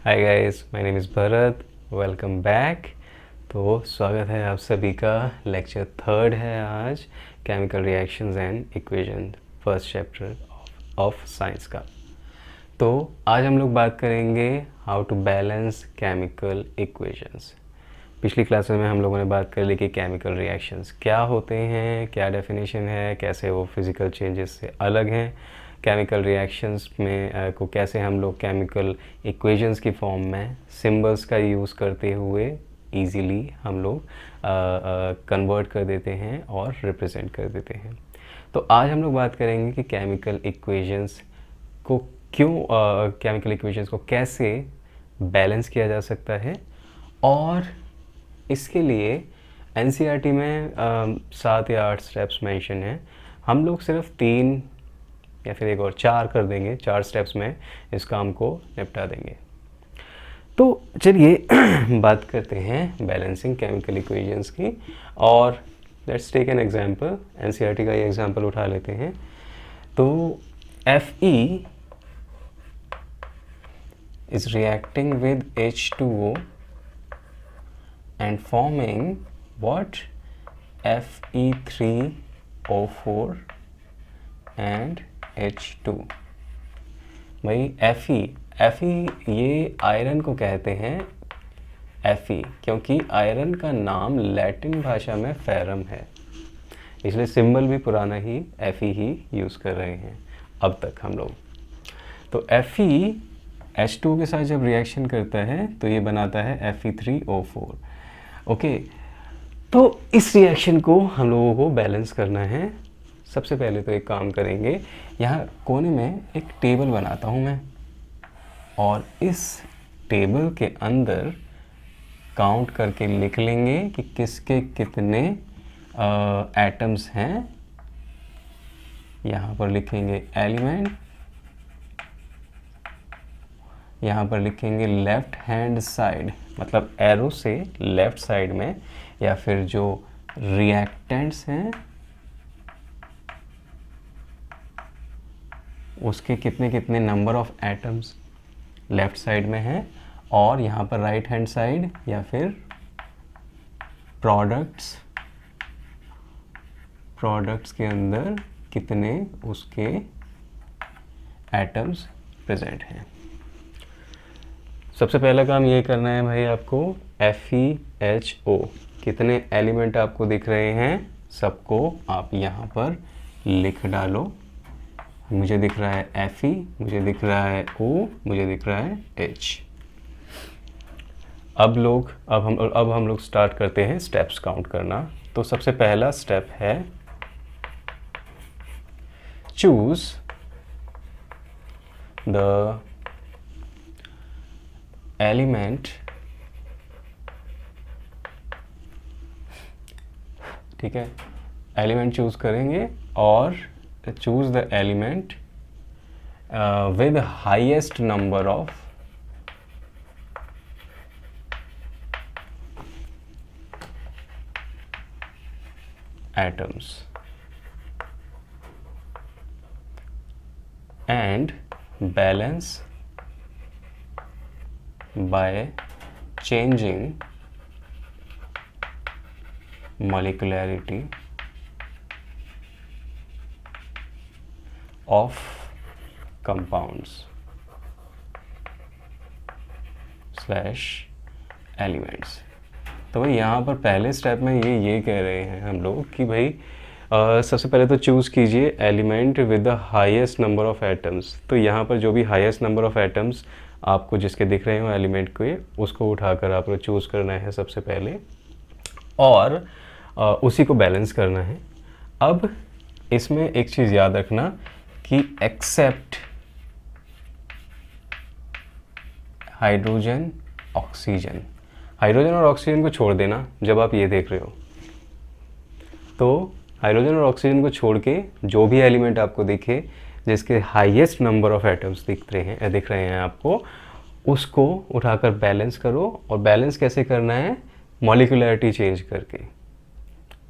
Hi guys, my name is Bharat. Welcome back. तो स्वागत है आप सभी का। लेक्चर थर्ड है आज, chemical reactions and equation, first chapter of science का। तो आज हम लोग बात करेंगे how to balance chemical equations. पिछली क्लासेस में हम लोगों ने बात कर ली कि केमिकल रिएक्शंस क्या होते हैं, क्या डेफिनेशन है, कैसे वो फिज़िकल चेंजेस से अलग हैं, केमिकल रिएक्शंस में को कैसे हम लोग केमिकल इक्वेशंस की फॉर्म में सिंबल्स का यूज़ करते हुए इजीली हम लोग कन्वर्ट कर देते हैं और रिप्रेजेंट कर देते हैं। तो आज हम लोग बात करेंगे कि केमिकल इक्वेशंस को केमिकल इक्वेशंस को कैसे बैलेंस किया जा सकता है। और इसके लिए एनसीईआरटी में 7 या 8 स्टेप्स मेंशन हैं। हम लोग सिर्फ 3 या फिर एक और 4 कर देंगे, 4 स्टेप्स में इस काम को निपटा देंगे। तो चलिए बात करते हैं बैलेंसिंग केमिकल इक्वेशंस की। और let's take an example, NCERT का ये एग्जांपल उठा लेते हैं। तो Fe is reacting with H2O and forming what? Fe3O4 and H2। भाई Fe ये आयरन को कहते हैं Fe, क्योंकि आयरन का नाम लैटिन भाषा में फेरम है, इसलिए सिंबल भी पुराना ही Fe ही यूज़ कर रहे हैं अब तक हम लोग। तो Fe H2 के साथ जब रिएक्शन करता है तो ये बनाता है Fe3O4। ओके, तो इस रिएक्शन को हम लोगों को बैलेंस करना है। सबसे पहले तो एक काम करेंगे, यहाँ कोने में एक टेबल बनाता हूँ मैं, और इस टेबल के अंदर काउंट करके लिख लेंगे कि किसके कितने एटम्स हैं। यहाँ पर लिखेंगे एलिमेंट, यहाँ पर लिखेंगे लेफ़्ट हैंड साइड, मतलब एरो से लेफ़्ट साइड में, या फिर जो रिएक्टेंट्स हैं उसके कितने कितने number of atoms left side में हैं। और यहाँ पर राइट हैंड साइड या फिर प्रोडक्ट्स के अंदर कितने उसके एटम्स प्रेजेंट हैं। सबसे पहला काम ये करना है भाई आपको, FeHO कितने एलिमेंट आपको दिख रहे हैं सबको आप यहाँ पर लिख डालो। मुझे दिख रहा है Fe, मुझे दिख रहा है O, मुझे दिख रहा है H। अब हम लोग स्टार्ट करते हैं स्टेप्स काउंट करना। तो सबसे पहला स्टेप है चूज द एलिमेंट, ठीक है, एलिमेंट चूज करेंगे और choose the element with highest number of atoms and balance by changing molecularity of compounds / elements। तो भाई यहाँ पर पहले स्टेप में ये कह रहे हैं हम लोग कि भाई सबसे पहले तो चूज़ कीजिए element with the highest number of atoms. तो यहाँ पर जो भी हाईएस्ट नंबर ऑफ एटम्स आपको जिसके दिख रहे हो एलिमेंट के, उसको उठाकर आपको चूज़ करना है सबसे पहले, और उसी को बैलेंस करना है। अब इसमें एक चीज़ याद रखना कि एक्सेप्ट हाइड्रोजन ऑक्सीजन, हाइड्रोजन और ऑक्सीजन को छोड़ देना जब आप ये देख रहे हो। तो हाइड्रोजन और ऑक्सीजन को छोड़ के जो भी एलिमेंट आपको दिखे जिसके हाईएस्ट नंबर ऑफ एटम्स दिख रहे हैं आपको, उसको उठाकर बैलेंस करो। और बैलेंस कैसे करना है? मॉलिक्यूलरिटी चेंज करके,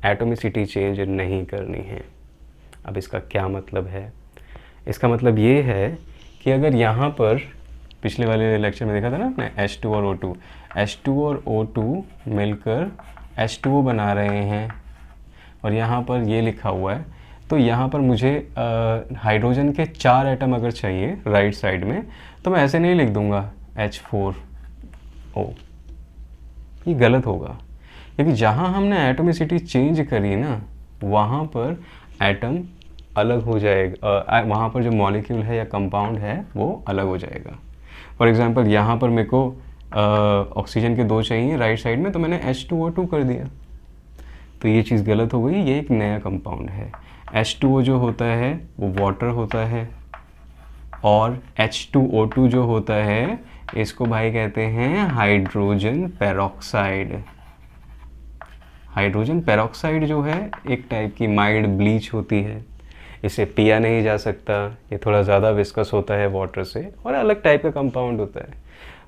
एटोमिसिटी चेंज नहीं करनी है। अब इसका क्या मतलब है? इसका मतलब ये है कि अगर यहाँ पर पिछले वाले लेक्चर में देखा था ना आपने, H2 और O2, H2 और O2 मिलकर H2O बना रहे हैं और यहाँ पर ये लिखा हुआ है। तो यहाँ पर मुझे हाइड्रोजन के 4 एटम अगर चाहिए राइट साइड में, तो मैं ऐसे नहीं लिख दूँगा H4O, ये गलत होगा, क्योंकि जहाँ हमने एटोमिसिटी चेंज करी ना वहाँ पर एटम अलग हो जाएगा, वहाँ पर जो मॉलिक्यूल है या कंपाउंड है वो अलग हो जाएगा। फॉर एग्जांपल यहाँ पर मेरे को ऑक्सीजन के 2 चाहिए राइट साइड में, तो मैंने H2O2 कर दिया, तो ये चीज़ गलत हो गई, ये एक नया कंपाउंड है। H2O जो होता है वो वाटर होता है, और H2O2 जो होता है इसको भाई कहते हैं हाइड्रोजन पेरोक्साइड। हाइड्रोजन पेरोक्साइड जो है एक टाइप की माइल्ड ब्लीच होती है, इसे पिया नहीं जा सकता, ये थोड़ा ज़्यादा विस्कस होता है वाटर से और अलग टाइप का कंपाउंड होता है।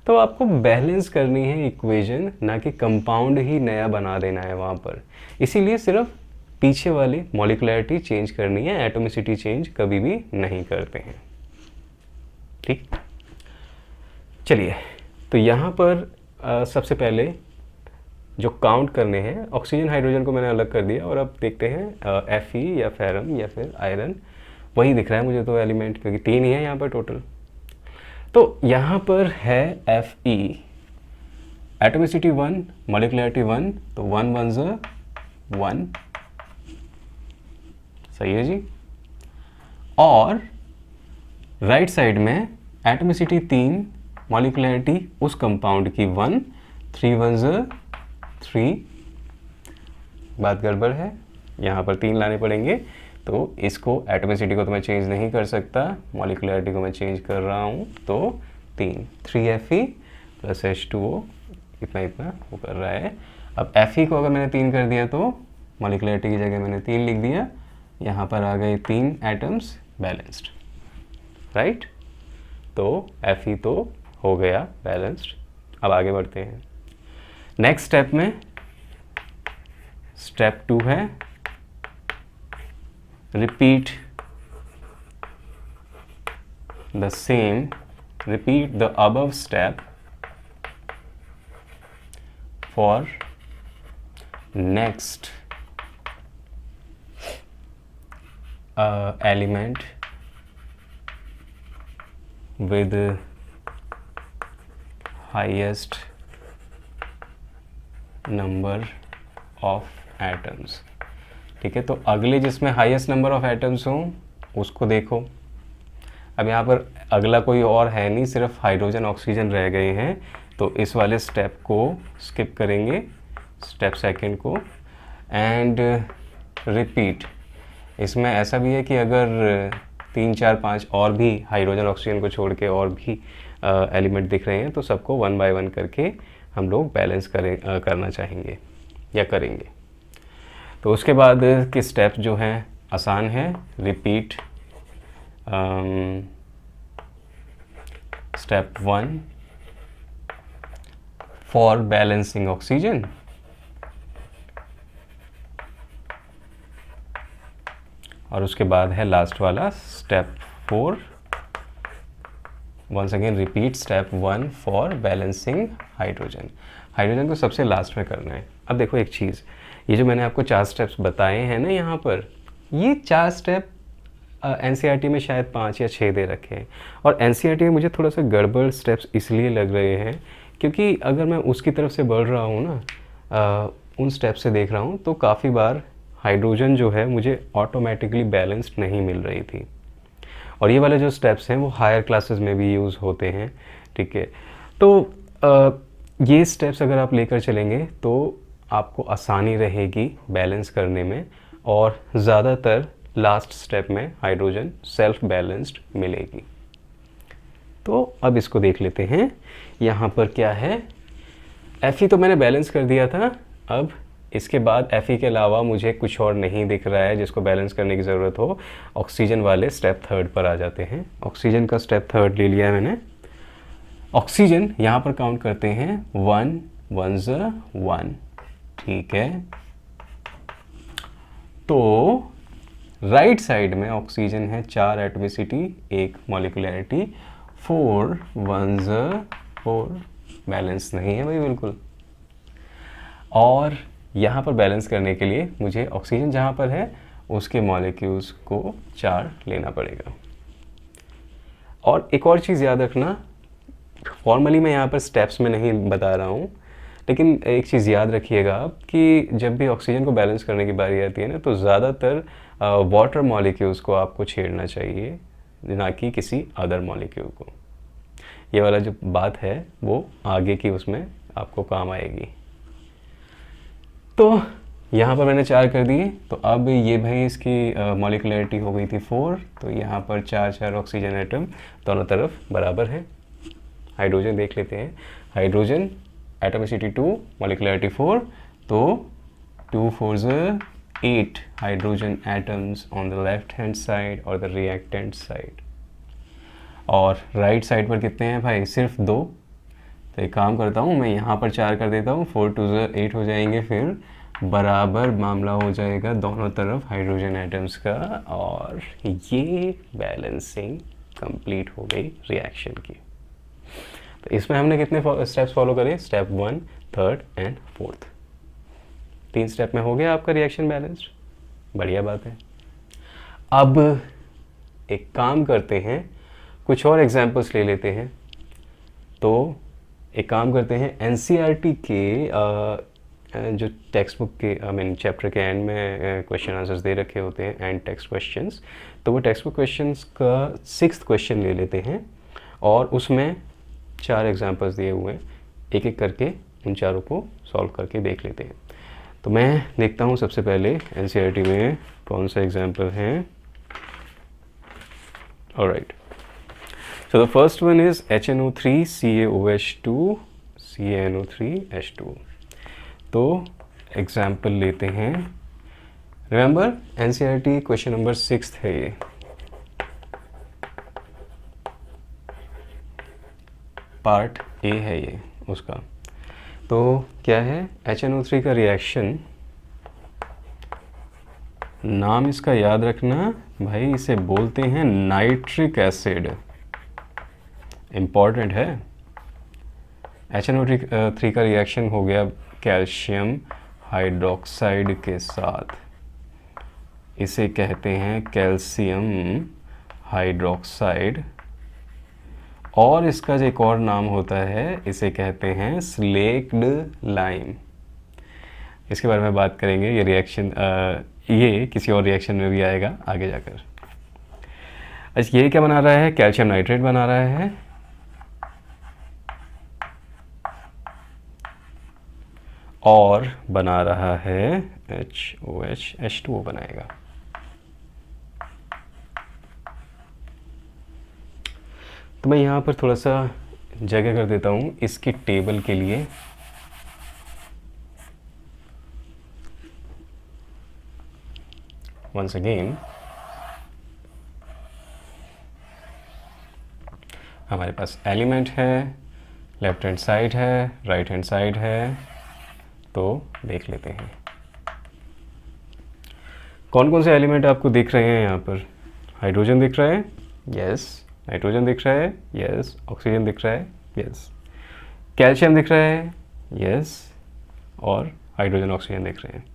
तो आपको बैलेंस करनी है इक्वेशन, ना कि कंपाउंड ही नया बना देना है वहाँ पर। इसीलिए सिर्फ पीछे वाली मॉलिक्युलरिटी चेंज करनी है, एटोमिसिटी चेंज कभी भी नहीं करते हैं। ठीक, चलिए, तो यहाँ पर सबसे पहले जो काउंट करने हैं, ऑक्सीजन हाइड्रोजन को मैंने अलग कर दिया और अब देखते हैं Fe या फेरम या फिर आयरन, वही दिख रहा है मुझे तो एलिमेंट, क्योंकि 3 ही है यहाँ पर टोटल। तो यहाँ पर है Fe, एटोमिसिटी 1, मॉलिक्युलरिटी 1, तो 1 1 ज़ 1, सही है जी। और राइट साइड में एटोमिसिटी 3, मॉलिक्युलरिटी उस कंपाउंड की 1, 3 1 ज़ 3, बात गड़बड़ है, यहाँ पर 3 लाने पड़ेंगे। तो इसको एटोमिसिटी को तो मैं चेंज नहीं कर सकता, मॉलिक्युलरिटी को मैं चेंज कर रहा हूँ, तो 3 Fe प्लस H2O, इतना इतना वो कर रहा है। अब Fe को अगर मैंने 3 कर दिया तो मॉलिक्युलरिटी की जगह मैंने 3 लिख दिया, यहाँ पर आ गए 3 एटम्स बैलेंस्ड, राइट। तो Fe तो हो गया बैलेंस्ड। अब आगे बढ़ते हैं नेक्स्ट स्टेप में। स्टेप 2 है repeat the above step for next element with highest number of atoms। ठीक है, तो अगले जिसमें हाईएस्ट नंबर ऑफ एटम्स हों उसको देखो। अब यहाँ पर अगला कोई और है नहीं, सिर्फ हाइड्रोजन ऑक्सीजन रह गए हैं, तो इस वाले स्टेप को स्किप करेंगे, स्टेप सेकंड को, एंड रिपीट। इसमें ऐसा भी है कि अगर 3 4 5 और भी हाइड्रोजन ऑक्सीजन को छोड़ के और भी एलिमेंट दिख रहे हैं तो सबको 1 बाय 1 करके हम लोग बैलेंस करना चाहेंगे या करेंगे। तो उसके बाद के स्टेप जो हैं आसान है, repeat step 1 for balancing oxygen, और उसके बाद है लास्ट वाला step 4, once again repeat step 1 for balancing hydrogen. Hydrogen को सबसे लास्ट में करना है। अब देखो एक चीज़, ये जो मैंने आपको 4 स्टेप्स बताए हैं ना यहाँ पर, ये 4 स्टेप NCERT में शायद 5 या 6 दे रखे हैं, और NCERT में मुझे थोड़ा सा गड़बड़ स्टेप्स इसलिए लग रहे हैं क्योंकि अगर मैं उसकी तरफ से बढ़ रहा हूँ ना, उन स्टेप से देख रहा हूँ, तो काफ़ी बार हाइड्रोजन जो है मुझे ऑटोमेटिकली बैलेंस्ड नहीं मिल रही थी, और ये वाले जो स्टेप्स हैं वो हायर क्लासेस में भी यूज़ होते हैं। ठीक है, तो ये स्टेप्स अगर आप लेकर चलेंगे तो आपको आसानी रहेगी बैलेंस करने में, और ज़्यादातर लास्ट स्टेप में हाइड्रोजन सेल्फ बैलेंस्ड मिलेगी। तो अब इसको देख लेते हैं, यहाँ पर क्या है। Fe तो मैंने बैलेंस कर दिया था, अब इसके बाद Fe के अलावा मुझे कुछ और नहीं दिख रहा है जिसको बैलेंस करने की ज़रूरत हो। ऑक्सीजन वाले स्टेप 3 पर आ जाते हैं। ऑक्सीजन का स्टेप 3 ले लिया है मैंने। ऑक्सीजन यहाँ पर काउंट करते हैं 1 1 ज़ 1, ठीक है। तो राइट साइड में ऑक्सीजन है 4 एटॉमिसिटी, 1 मॉलिक्युलरिटी, 4 1 4, बैलेंस नहीं है भाई बिल्कुल। और यहाँ पर बैलेंस करने के लिए मुझे ऑक्सीजन जहाँ पर है उसके मॉलिक्यूल्स को 4 लेना पड़ेगा। और एक और चीज़ याद रखना, फॉर्मली मैं यहाँ पर स्टेप्स में नहीं बता रहा हूँ, लेकिन एक चीज़ याद रखिएगा आप कि जब भी ऑक्सीजन को बैलेंस करने की बारी आती है ना, तो ज़्यादातर वाटर मॉलिक्यूल्स को आपको छेड़ना चाहिए, ना कि किसी अदर मॉलिक्यूल को। ये वाला जो बात है वो आगे की उसमें आपको काम आएगी। तो यहाँ पर मैंने 4 कर दिए, तो अब ये भाई इसकी मॉलिकुलरिटी हो गई थी 4, तो यहाँ पर 4 ऑक्सीजन एटम दोनों तरफ बराबर है। हाइड्रोजन देख लेते हैं। हाइड्रोजन एटमिसिटी 2, मॉलिकुलरिटी 4, तो 2 4 8 hydrogen atoms on the left hand side और द रिएक्टेंट साइड। और राइट साइड पर कितने हैं भाई? सिर्फ 2। तो एक काम करता हूँ, मैं यहाँ पर 4 कर देता हूँ, 4 2 8 हो जाएंगे, फिर बराबर मामला हो जाएगा दोनों तरफ हाइड्रोजन एटम्स का, और ये बैलेंसिंग कंप्लीट हो गई रिएक्शन की। तो इसमें हमने कितने स्टेप्स फॉलो करे? Step 1, 3rd and 4th। 3 step में हो गया आपका रिएक्शन बैलेंस्ड। बढ़िया बात है। अब एक काम करते हैं, कुछ और एग्जांपल्स ले लेते हैं। तो एक काम करते हैं, एनसीईआरटी के जो टेक्स्ट बुक के चैप्टर के एंड में क्वेश्चन आंसर्स दे रखे होते हैं, एंड टेक्स्ट क्वेश्चंस, तो वो टेक्स्ट बुक क्वेश्चंस का 6th क्वेश्चन ले लेते हैं और उसमें 4 एग्जांपल्स दिए हुए हैं, एक एक करके उन चारों को सॉल्व करके देख लेते हैं। तो मैं देखता हूँ सबसे पहले एनसीईआरटी में कौन सा एग्जाम्पल है। Alright, so the first one is HNO3 CaOH2 CaNO3H2। तो एग्जाम्पल लेते हैं। रिमेंबर एनसीईआरटी क्वेश्चन नंबर 6 है ये। पार्ट ए है ये उसका। तो क्या है? HNO3 का रिएक्शन, नाम इसका याद रखना भाई, इसे बोलते हैं नाइट्रिक एसिड। इम्पॉर्टेंट है। HNO3 का रिएक्शन हो गया कैल्शियम हाइड्रोक्साइड के साथ, इसे कहते हैं कैल्शियम हाइड्रोक्साइड, और इसका जो एक और नाम होता है इसे कहते हैं स्लेक्ड लाइम। इसके बारे में बात करेंगे, ये रिएक्शन ये किसी और रिएक्शन में भी आएगा आगे जाकर। अच्छा, ये क्या बना रहा है? कैल्शियम नाइट्रेट बना रहा है, और बना रहा है HOH H2O बनाएगा। तो मैं यहाँ पर थोड़ा सा जगह कर देता हूँ इसकी टेबल के लिए। वंस अगेन हमारे पास एलिमेंट है, लेफ्ट हैंड साइड है, राइट हैंड साइड है, तो देख लेते हैं कौन कौन से एलिमेंट आपको दिख रहे हैं। यहाँ पर हाइड्रोजन दिख रहा है, यस। नाइट्रोजन दिख रहा है, यस। ऑक्सीजन दिख रहा है, यस। कैल्शियम दिख रहा है, यस। और हाइड्रोजन ऑक्सीजन दिख रहे हैं।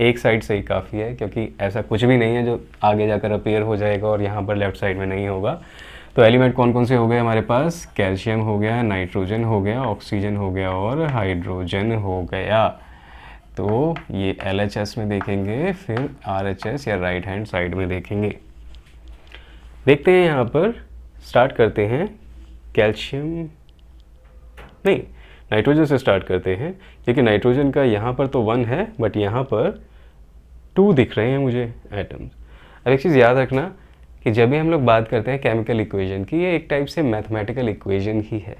एक साइड से ही काफ़ी है, क्योंकि ऐसा कुछ भी नहीं है जो आगे जाकर अपीयर हो जाएगा और यहाँ पर लेफ्ट साइड में नहीं होगा। तो एलिमेंट कौन कौन से हो गए हमारे पास? कैल्शियम हो गया, नाइट्रोजन हो गया, ऑक्सीजन हो गया और हाइड्रोजन हो गया। तो ये LHS में देखेंगे, फिर RHS या राइट हैंड साइड में देखेंगे। देखते हैं यहाँ पर, स्टार्ट करते हैं कैल्शियम, नहीं नाइट्रोजन से स्टार्ट करते हैं, क्योंकि नाइट्रोजन का यहाँ पर तो 1 है, बट यहाँ पर 2 दिख रहे हैं मुझे एटम्स। अब एक चीज़ याद रखना कि जब भी हम लोग बात करते हैं केमिकल इक्वेशन की, ये एक टाइप से मैथमेटिकल इक्वेशन ही है।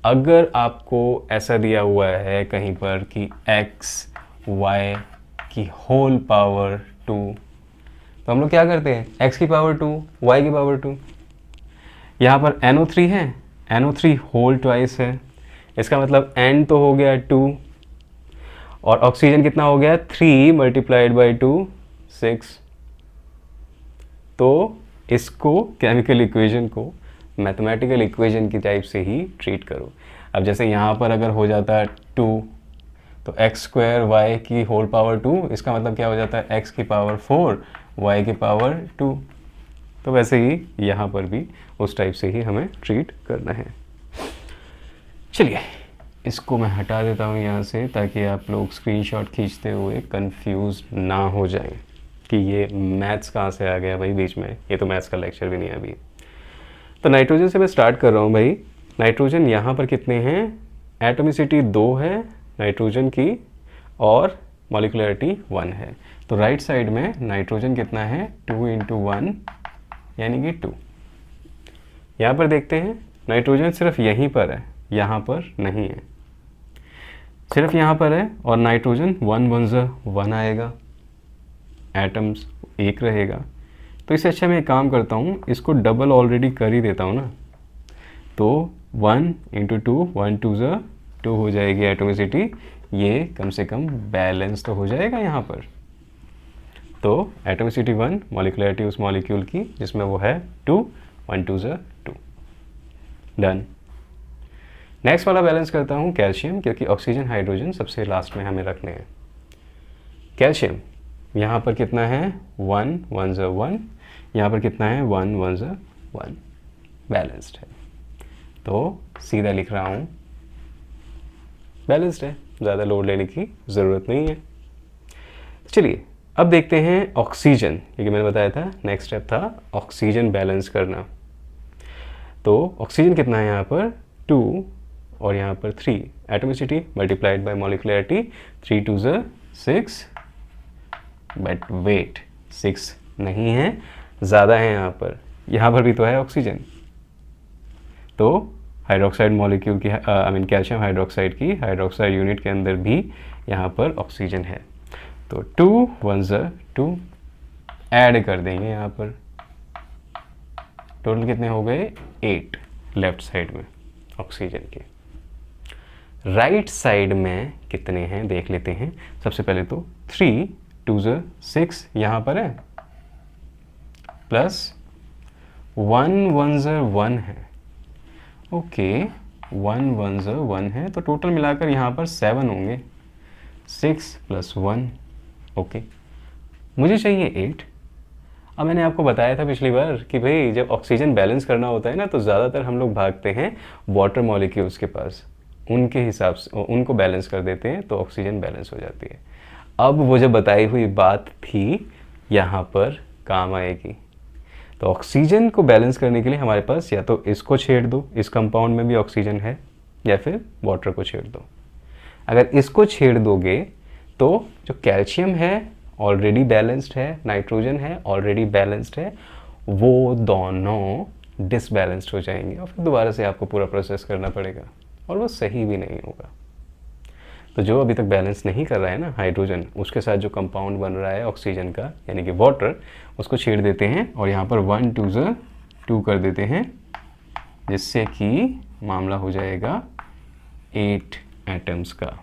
अगर आपको ऐसा दिया हुआ है कहीं पर कि x y की होल पावर 2, तो हम लोग क्या करते हैं? x की पावर 2, y की पावर 2। यहाँ पर NO3 है, NO3 होल ट्वाइस है, इसका मतलब N तो हो गया 2, और ऑक्सीजन कितना हो गया? 3 मल्टीप्लाइड बाई 2 6। तो इसको केमिकल इक्वेशन को मैथमेटिकल इक्वेशन की टाइप से ही ट्रीट करो। अब जैसे यहाँ पर अगर हो जाता है 2, तो एक्स स्क्वायर वाई की होल पावर 2, इसका मतलब क्या हो जाता है एक्स की पावर 4 वाई की पावर 2। तो वैसे ही यहाँ पर भी उस टाइप से ही हमें ट्रीट करना है। चलिए इसको मैं हटा देता हूँ यहाँ से, ताकि आप लोग स्क्रीनशॉट खींचते हुए कंफ्यूज ना हो जाएं कि ये मैथ्स कहाँ से आ गया भाई बीच में, ये तो मैथ्स का लेक्चर भी नहीं है अभी। तो नाइट्रोजन से मैं स्टार्ट कर रहा हूँ भाई। नाइट्रोजन यहाँ पर कितने हैं, एटॉमिसिटी 2 है नाइट्रोजन की और मॉलिक्यूलरिटी 1 है। तो राइट साइड में नाइट्रोजन कितना है 2 × 1 यानी कि 2। यहाँ पर देखते हैं नाइट्रोजन सिर्फ यहीं पर है, यहाँ पर नहीं है, सिर्फ यहाँ पर है। और नाइट्रोजन 1 1 1 आएगा, एटम्स एक रहेगा। तो इससे अच्छा मैं एक काम करता हूँ, इसको डबल ऑलरेडी कर ही देता हूँ ना। तो 1 × 2 1 2 2 हो जाएगी एटॉमिसिटी। ये कम से कम बैलेंस तो हो जाएगा यहाँ पर। तो एटॉमिसिटी 1, मॉलिक्यूलरिटी उस मॉलिक्यूल की जिसमें वो है 2, 1 2 2, डन। नेक्स्ट वाला बैलेंस करता हूँ कैल्शियम, क्योंकि ऑक्सीजन हाइड्रोजन सबसे लास्ट में हमें रखने हैं। कैल्शियम यहाँ पर कितना है 1 1 1, यहाँ पर कितना है 1 1 1, बैलेंस्ड है। तो सीधा लिख रहा हूँ बैलेंस्ड है, ज़्यादा लोड लेने की ज़रूरत नहीं है। चलिए अब देखते हैं ऑक्सीजन, क्योंकि मैंने बताया था नेक्स्ट स्टेप था ऑक्सीजन बैलेंस करना। तो ऑक्सीजन कितना है यहाँ पर 2 और यहाँ पर 3, atomicity multiplied by molecularity 3 2 6, but wait 6 नहीं है, ज़्यादा है यहाँ पर भी तो है ऑक्सीजन। तो हाइड्रोक्साइड मॉलिक्यूल की कैल्शियम हाइड्रोक्साइड की हाइड्रोक्साइड यूनिट के अंदर भी यहाँ पर ऑक्सीजन है। तो 2 1 2 ऐड कर देंगे यहाँ पर, टोटल कितने हो गए 8 लेफ्ट साइड में ऑक्सीजन के। राइट साइड में कितने हैं देख लेते हैं। सबसे पहले तो 3 2 6 यहाँ पर है, प्लस 1 1 1 है। ओके 1 1 1 है, तो टोटल मिलाकर यहाँ पर 7 होंगे, 6 + 1। ओके मुझे चाहिए 8। अब मैंने आपको बताया था पिछली बार कि भाई जब ऑक्सीजन बैलेंस करना होता है ना, तो ज़्यादातर हम लोग भागते हैं वाटर मॉलिक्यूल्स के पास, उनके हिसाब से उनको बैलेंस कर देते हैं तो ऑक्सीजन बैलेंस हो जाती है। अब वो जो बताई हुई बात थी यहाँ पर काम आएगी। तो ऑक्सीजन को बैलेंस करने के लिए हमारे पास या तो इसको छेड़ दो, इस कंपाउंड में भी ऑक्सीजन है, या फिर वाटर को छेड़ दो। अगर इसको छेड़ दोगे तो जो कैल्शियम है ऑलरेडी बैलेंस्ड है, नाइट्रोजन है ऑलरेडी बैलेंस्ड है, वो दोनों डिसबैलेंस्ड हो जाएंगे और फिर दोबारा से आपको पूरा प्रोसेस करना पड़ेगा और वो सही भी नहीं होगा। तो जो अभी तक बैलेंस नहीं कर रहा है ना हाइड्रोजन, उसके साथ जो कंपाउंड बन रहा है ऑक्सीजन का यानी कि वाटर, उसको छेड़ देते हैं और यहाँ पर 1 2 2 कर देते हैं, जिससे कि मामला हो जाएगा 8 एटम्स का।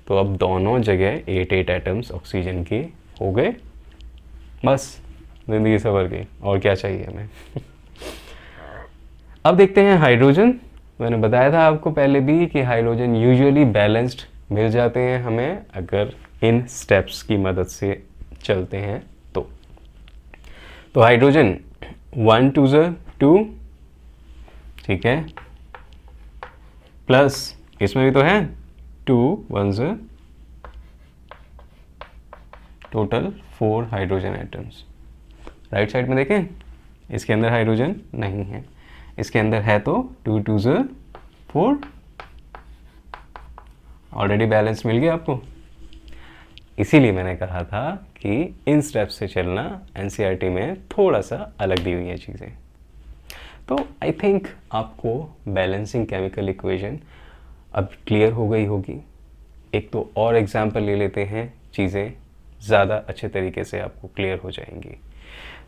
तो अब दोनों जगह 8 एटम्स ऑक्सीजन के हो गए, बस ज़िंदगी सवर गई, और क्या चाहिए हमें। अब देखते हैं हाइड्रोजन। मैंने बताया था आपको पहले भी कि हाइड्रोजन यूजुअली बैलेंस्ड मिल जाते हैं हमें अगर इन स्टेप्स की मदद से चलते हैं तो हाइड्रोजन 1 2 2, ठीक है, प्लस इसमें भी तो है 2 1 total 4 hydrogen atoms. Right side में देखें, इसके अंदर हाइड्रोजन नहीं है, इसके अंदर है तो 2 2 4, ऑलरेडी बैलेंस मिल गया आपको। इसीलिए मैंने कहा था कि इन स्टेप्स से चलना एनसीईआरटी में थोड़ा सा अलग दी हुई हैं चीज़ें। तो आई थिंक आपको बैलेंसिंग केमिकल इक्वेशन अब क्लियर हो गई होगी। एक तो और एग्जाम्पल ले लेते हैं, चीज़ें ज़्यादा अच्छे तरीके से आपको क्लियर हो जाएंगी।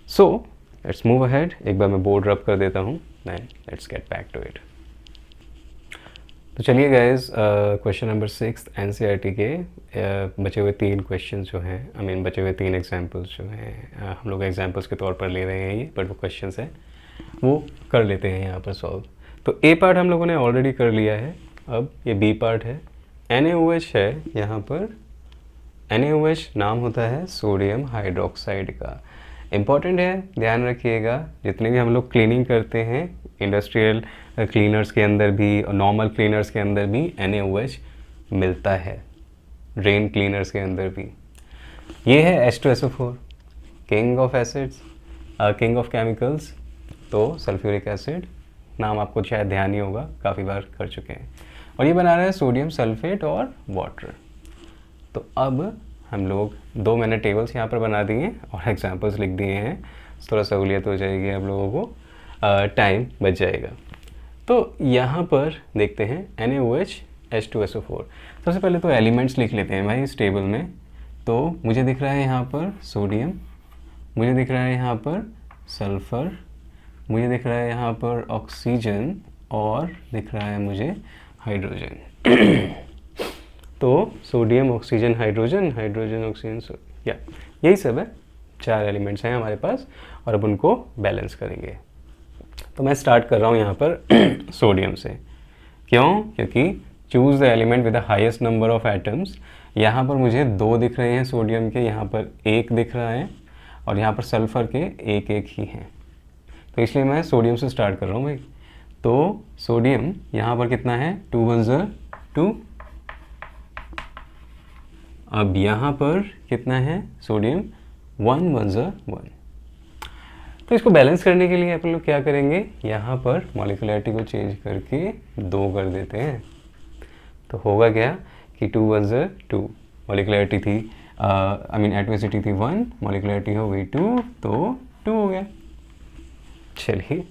So let's move ahead. एक बार मैं बोर्ड रब कर देता हूँ, then let's get back to it. तो चलिए गाइस, क्वेश्चन नंबर 6 एनसीईआरटी के बचे हुए 3 क्वेश्चन जो हैं, बचे हुए 3 एग्जांपल्स जो हैं, हम लोग एग्जांपल्स के तौर पर ले रहे हैं ये, बट वो क्वेश्चंस हैं। वो कर लेते हैं यहाँ पर सॉल्व। तो ए पार्ट हम लोगों ने ऑलरेडी कर लिया है, अब ये बी पार्ट है। NaOH है यहाँ पर, NaOH नाम होता है सोडियम हाइड्रोक्साइड का। इम्पॉर्टेंट है, ध्यान रखिएगा, जितने भी हम लोग क्लीनिंग करते हैं इंडस्ट्रियल क्लीनर्स के अंदर भी और नॉर्मल क्लीनर्स के अंदर भी NaOH मिलता है, ड्रेन क्लीनर्स के अंदर भी। ये है H2SO4, king of acids, king of chemicals. तो सल्फ्यूरिक एसिड नाम आपको शायद ध्यान ही होगा, काफ़ी बार कर चुके हैं। और ये बना रहा है सोडियम सल्फेट और वाटर। तो अब हम लोग 2 मैंने टेबल्स यहाँ पर बना दिए और एग्जांपल्स लिख दिए हैं, थोड़ा सहूलियत हो जाएगी आप लोगों को, टाइम बच जाएगा। तो यहाँ पर देखते हैं NaOH H2SO4। सबसे पहले तो एलिमेंट्स लिख लेते हैं भाई इस टेबल में। तो मुझे दिख रहा है यहाँ पर सोडियम, मुझे दिख रहा है यहाँ पर सल्फ़र, मुझे दिख रहा है यहाँ पर ऑक्सीजन और दिख रहा है मुझे हाइड्रोजन। तो sodium, oxygen, hydrogen, hydrogen, oxygen, या यही सब है, 4 एलिमेंट्स हैं हमारे पास और अब उनको बैलेंस करेंगे। तो मैं स्टार्ट कर रहा हूँ यहाँ पर सोडियम से। क्यों? क्योंकि choose the element with the highest number of atoms. यहाँ पर मुझे 2 दिख रहे हैं सोडियम के, यहाँ पर 1 दिख रहा है और यहाँ पर सल्फ़र के 1-1 ही हैं। तो इसलिए मैं सोडियम से स्टार्ट कर रहा हूँ भाई। तो सोडियम यहाँ पर कितना है, 2 1 ज़ा 2। अब यहाँ पर कितना है सोडियम, 1 1 ज़ा 1। तो इसको बैलेंस करने के लिए अपन लोग क्या करेंगे, यहाँ पर मॉलिक्युलरिटी को चेंज करके 2 कर देते हैं। तो होगा क्या कि 2 1 ज़ा 2, मॉलिक्युलरिटी थी एटॉमिसिटी थी 1, मॉलिक्युलरिटी हो गई 2, तो 2 हो गया। चलिए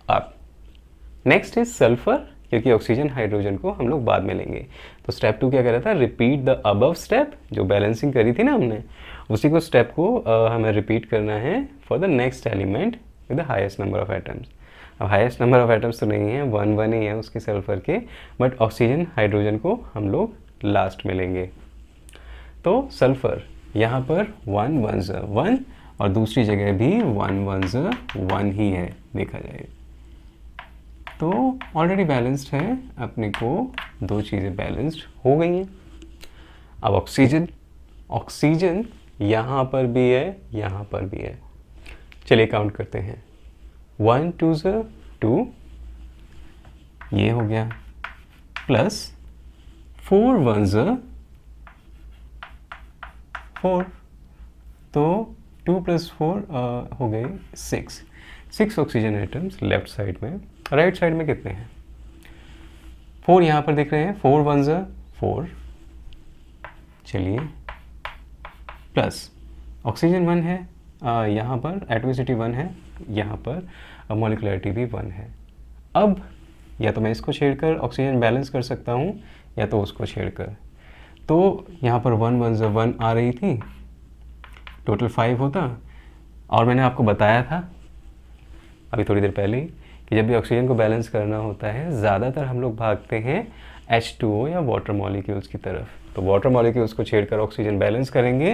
अब नेक्स्ट इज सल्फर, क्योंकि ऑक्सीजन हाइड्रोजन को हम लोग बाद में लेंगे। तो स्टेप 2 क्या कर रहा था, रिपीट द अबव स्टेप, जो बैलेंसिंग करी थी ना हमने, उसी को स्टेप को हमें रिपीट करना है for the next element with the highest number of atoms. अब हाईएस्ट नंबर ऑफ एटम्स तो नहीं है, 1 1 ही है उसके सल्फर के, बट ऑक्सीजन हाइड्रोजन को हम लोग लास्ट में लेंगे। तो सल्फर यहाँ पर 1 1 ज़ा 1 और दूसरी जगह भी 1 1 ज़ा 1 ही है, देखा जाए तो ऑलरेडी बैलेंस्ड है, अपने को 2 चीज़ें बैलेंस्ड हो गई हैं। अब ऑक्सीजन, ऑक्सीजन यहाँ पर भी है, यहाँ पर भी है। चलिए काउंट करते हैं, 1 2 ज़ा 2, ये हो गया, प्लस 4 1 ज़ा 4, तो 2 + 4 हो गए 6 ऑक्सीजन एटम्स लेफ्ट साइड में। राइट साइड में कितने हैं, 4 यहाँ पर दिख रहे हैं, 4 1 ज़ा 4, चलिए, प्लस ऑक्सीजन 1 है, यहाँ पर एटॉमिसिटी 1 है, यहाँ पर मॉलिक्युलरिटी भी 1 है। अब या तो मैं इसको छेड़कर ऑक्सीजन बैलेंस कर सकता हूँ या तो उसको छेड़कर। तो यहाँ पर 1 1 ज़ा 1 आ रही थी, टोटल 5 होता। और मैंने आपको बताया था अभी थोड़ी देर पहले ही कि जब भी ऑक्सीजन को बैलेंस करना होता है, ज़्यादातर हम लोग भागते हैं H2O या वाटर मॉलिक्यूल्स की तरफ। तो वाटर मॉलिक्यूल्स को छेड़कर ऑक्सीजन बैलेंस करेंगे,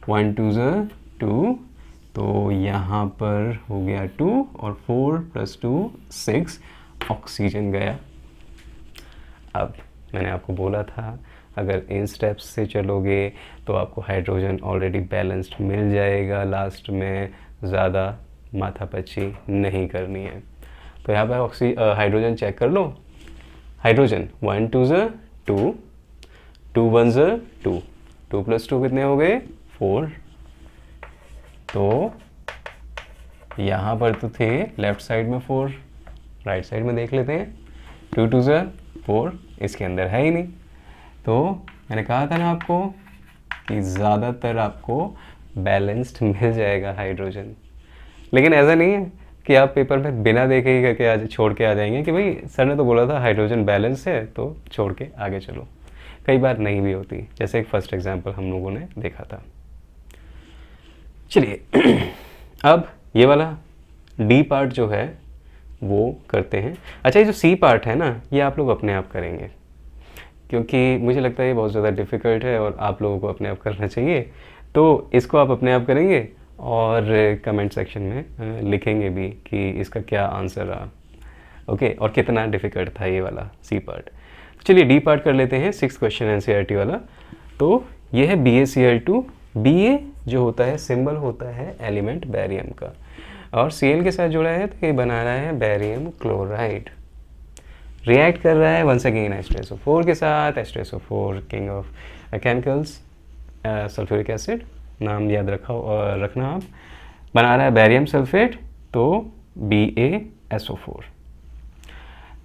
1 2 ज़ा 2, तो यहाँ पर हो गया 2 और 4 + 2 6 ऑक्सीजन गया। अब मैंने आपको बोला था अगर इन स्टेप्स से चलोगे तो आपको हाइड्रोजन ऑलरेडी बैलेंस्ड मिल जाएगा, लास्ट में ज़्यादा माथापच्ची नहीं करनी है। तो यहाँ पर हाइड्रोजन चेक कर लो, हाइड्रोजन 1 2 ज़ा 2, 2 1 ज़ा 2, 2 + 2 कितने हो गए 4। तो यहाँ पर तो थे लेफ्ट साइड में 4, राइट साइड में देख लेते हैं, 2 2 ज़ा 4, इसके अंदर है ही नहीं। तो मैंने कहा था ना आपको कि ज़्यादातर आपको बैलेंस्ड मिल जाएगा हाइड्रोजन, लेकिन ऐसा नहीं है कि आप पेपर में बिना देखे ही करके आज छोड़ के आ जाएंगे कि भाई सर ने तो बोला था हाइड्रोजन बैलेंस है तो छोड़ के आगे चलो। कई बार नहीं भी होती, जैसे एक फर्स्ट एग्जांपल हम लोगों ने देखा था। चलिए अब ये वाला डी पार्ट जो है वो करते हैं। अच्छा, ये जो सी पार्ट है ना, ये आप लोग अपने आप करेंगे, क्योंकि मुझे लगता है ये बहुत ज़्यादा डिफ़िकल्ट है और आप लोगों को अपने आप करना चाहिए। तो इसको आप अपने आप करेंगे और कमेंट सेक्शन में लिखेंगे भी कि इसका क्या आंसर रहा। ओके, और कितना डिफ़िकल्ट था ये वाला सी पार्ट। चलिए डी पार्ट कर लेते हैं, 6 क्वेश्चन एनसीईआरटी वाला। तो ये है BaCl2। Ba जो होता है सिंबल होता है एलिमेंट बैरियम का, और Cl के साथ जुड़ा है तो ये बना रहा है बैरियम क्लोराइड। रिएक्ट कर रहा है वंस अगेन H2SO4 के साथ। H2SO4 king of chemicals, sulphuric acid, नाम याद रखना आप। बना रहा है बैरियम सल्फेट, तो BaSO4।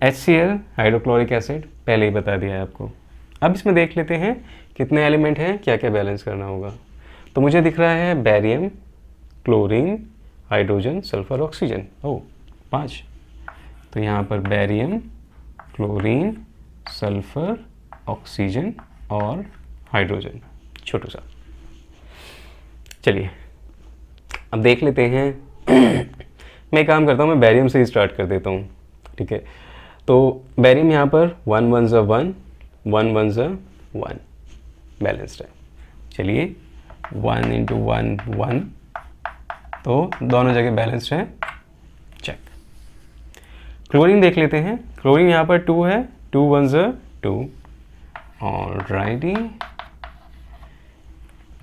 HCl हाइड्रोक्लोरिक एसिड, पहले ही बता दिया है आपको। अब इसमें देख लेते हैं कितने एलिमेंट हैं, क्या क्या बैलेंस करना होगा। तो मुझे दिख रहा है barium, chlorine, hydrogen, sulphur, oxygen. Oh 5। तो यहाँ पर बैरियम, क्लोरीन, सल्फर, ऑक्सीजन और हाइड्रोजन, छोटू सा। चलिए अब देख लेते हैं। मैं काम करता हूँ, मैं बैरियम से ही स्टार्ट कर देता हूँ, ठीक है। तो बैरियम यहाँ पर 1 1 1 1 1 1 बैलेंस्ड है। चलिए 1 × 1 1, तो दोनों जगह बैलेंस्ड है, चेक। क्लोरीन देख लेते हैं। क्लोरीन यहाँ पर 2 है, 2 1 2, और राइटी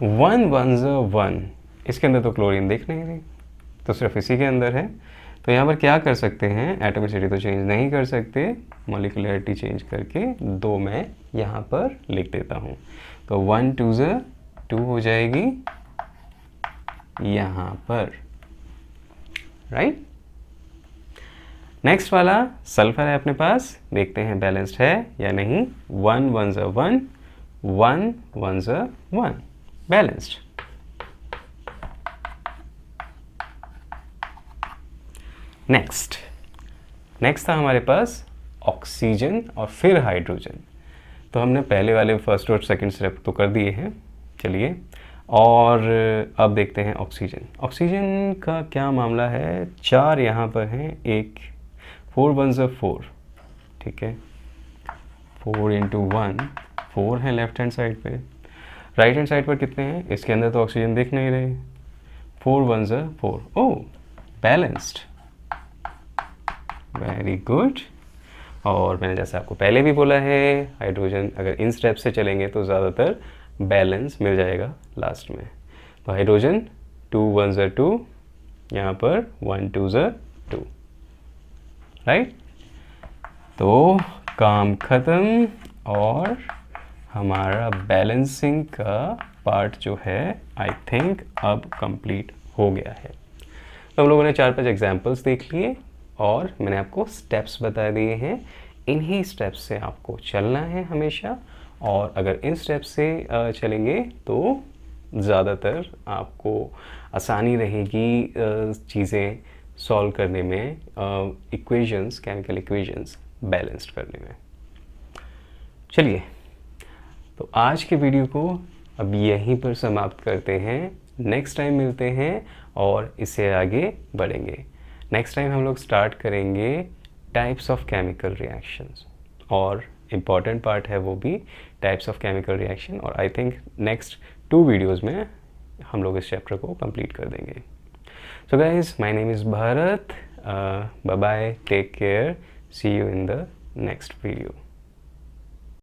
1 1 1। इसके अंदर तो क्लोरीन देख नहीं रही, तो सिर्फ इसी के अंदर है। तो यहाँ पर क्या कर सकते हैं, एटॉमिसिटी तो चेंज नहीं कर सकते, मॉलिक्यूलरिटी चेंज करके 2 मैं यहाँ पर लिख देता हूँ। तो 1 2 2 हो जाएगी यहाँ पर, राइट। नेक्स्ट वाला सल्फर है अपने पास, देखते हैं बैलेंस्ड है या नहीं। 1 1 1 1 1 1 बैलेंस्ड। नेक्स्ट था हमारे पास ऑक्सीजन और फिर हाइड्रोजन। तो हमने पहले वाले फर्स्ट और सेकंड स्टेप तो कर दिए हैं। चलिए और अब देखते हैं ऑक्सीजन। ऑक्सीजन का क्या मामला है, 4 यहाँ पर हैं, 1 4 1 4, ठीक है। 4 × 1 4 है लेफ्ट हैंड साइड पे। राइट हैंड साइड पर कितने हैं, इसके अंदर तो ऑक्सीजन दिख नहीं रहे। 4 1 4, ओह बैलेंस्ड, वेरी गुड। और मैंने जैसे आपको पहले भी बोला है, हाइड्रोजन अगर इन स्टेप से चलेंगे तो ज़्यादातर बैलेंस मिल जाएगा लास्ट में। तो हाइड्रोजन 2 1 2, यहाँ पर 1 2 2, राइट। तो काम ख़त्म, और हमारा बैलेंसिंग का पार्ट जो है आई थिंक अब कंप्लीट हो गया है। तो हम लोगों ने 4-5 एग्जाम्पल्स देख लिए और मैंने आपको स्टेप्स बता दिए हैं। इन्हीं स्टेप्स से आपको चलना है हमेशा, और अगर इन स्टेप्स से चलेंगे तो ज़्यादातर आपको आसानी रहेगी चीज़ें सॉल्व करने में, इक्वेशंस, केमिकल इक्वेशंस बैलेंस्ड करने में। चलिए तो आज के वीडियो को अब यहीं पर समाप्त करते हैं। नेक्स्ट टाइम मिलते हैं और इससे आगे बढ़ेंगे। नेक्स्ट टाइम हम लोग स्टार्ट करेंगे टाइप्स ऑफ केमिकल रिएक्शंस, और इम्पॉर्टेंट पार्ट है वो भी टाइप्स ऑफ केमिकल रिएक्शन। और आई थिंक नेक्स्ट 2 वीडियोज़ में हम लोग इस चैप्टर को कंप्लीट कर देंगे। So guys, my name is Bharat, bye bye, take care, see you in the next video.